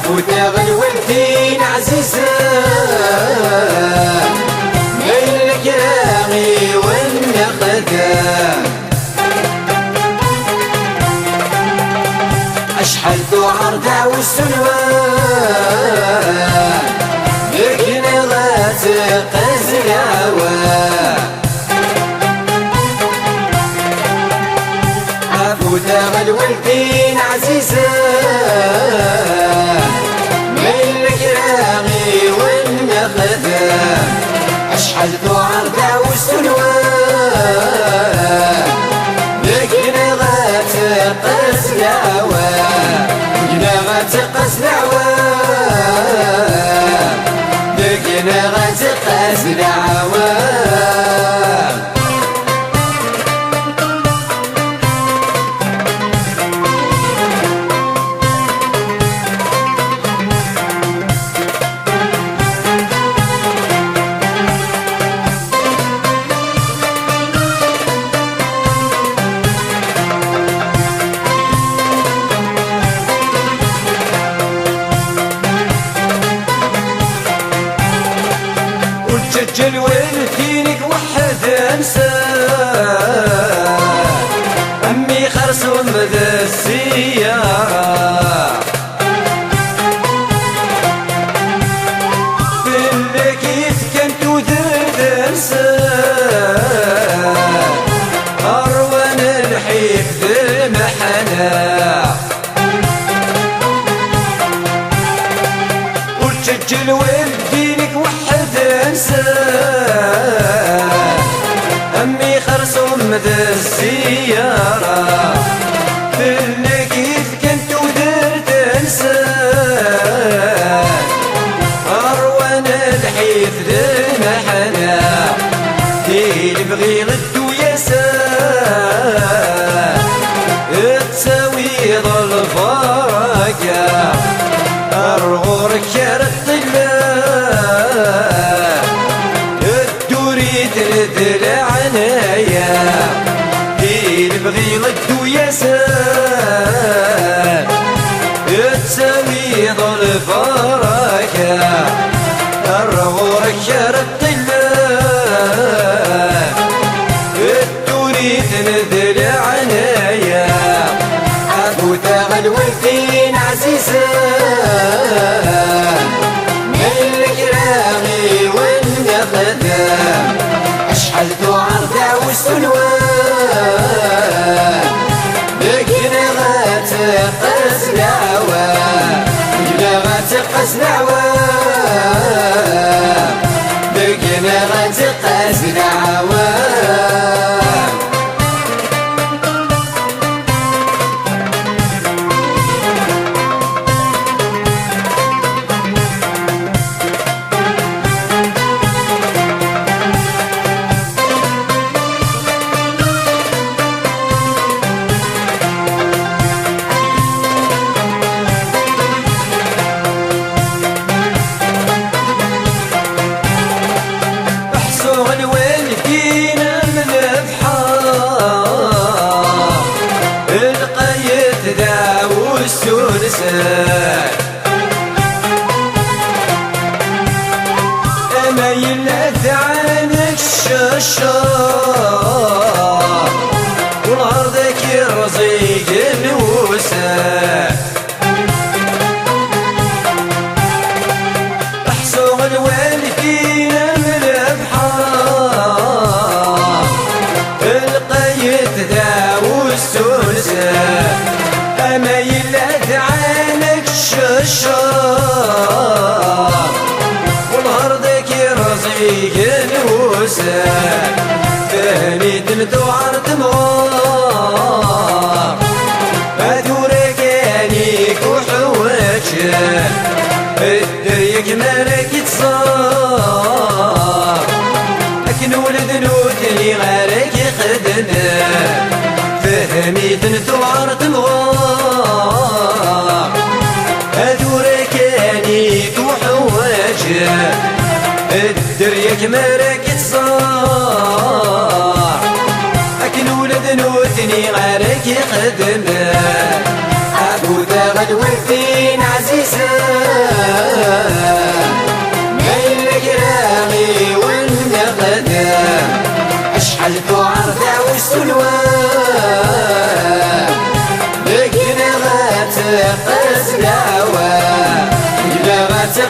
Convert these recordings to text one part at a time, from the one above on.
وتغل والدين عزيزة نيل الكراغي والنخدة أشحال عرضة والسلوان لكن لا تقز الهوى وتغل والدين عزيزة نيل الكراغي والنخدة أشحال عرضة والسلوان لكن لا تقز الهوى غتقاس العوام لكن غتقاس العوام سجل والدينك وحد انساه امي خرصوم ذا السيارة بالله كيف كنت وذرد انساه اروان الحيف ذا المحنة وسجل والدينك وحد أمي خرصوم ذا السيارة بالله كيف كنت ودرت انساه أروان الحيف ذا المحنة اللي بغي غدو يساه تساوي ظل البركة أرغورك يا بغي غدو يسار تساوي ظل البركة الرغورك يا رد الله تريد نذل عنايا أبو تغل والدين عزيزة نيل الكراغي والنخدة أشحال عرضة والسلوان لكن غتقاس العوام غتقاس العوام لكن غتقاس العوام أما يلذ عنك الشاشار والأرضك يرزيق الوسع أحسوا الوالدين من الأبحار القيد ذا والسلسة أما يلذ عنك الشاشار والأرضك يرزيق الوسع ثاني تمتوعر تمغار أدورك أنيك وحوجه الدريك مالك تصار لكن ولد نوتني غارك خدنا فهمي تنتوعر تمغار أدورك أنيك وحوجه الدريك مالك تصار لكن ولد نوتني غارك خدنا أبو تغل والدين عزيزة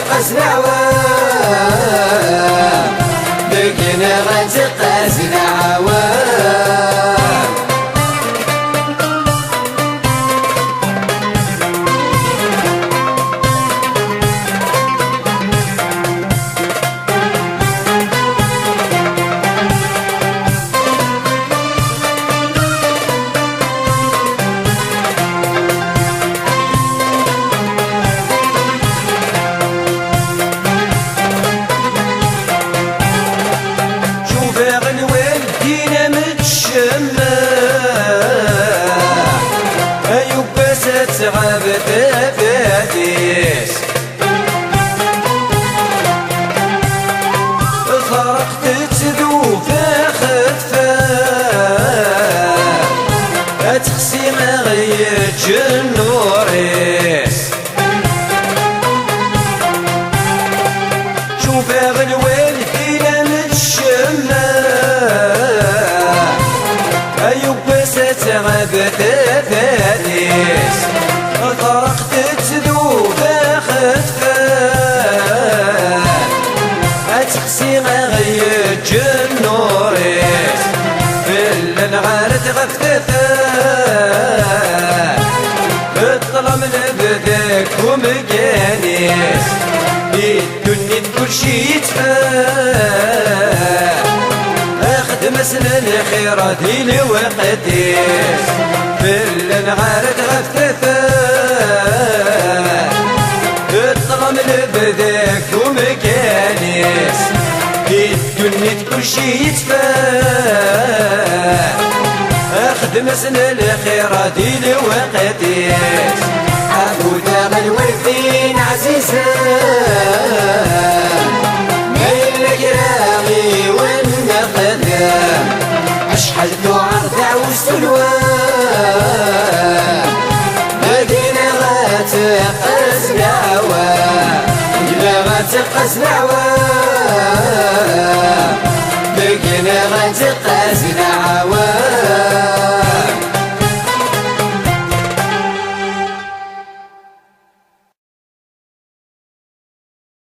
غتقاس العوام بقينا غتقاس العوام تعب تفاديس خرقت تذوب خطفا تخسي مغيت جنوريس شوف غنوال فينا متشمع أيوب ستعب تفاديس خرقت تذوب خطفا تخسي غيت جنوريس إلا نعارت غفتفا الظلم نبذاك ومكانيس الدنيا كل شي يتفا أخدم سنن خيرات لوقتيس إلا نعارت غفتفا الظلم نبذاك ومكانيس الدنيا كل شي يتفا أخدم سنن الخيرات لوقتيس عبودا غنوفين عزيزا مايل كراغي والنقدام أشحال تعرضع والسلوان مدينة غتقاس العوام إلا غتقاس العوام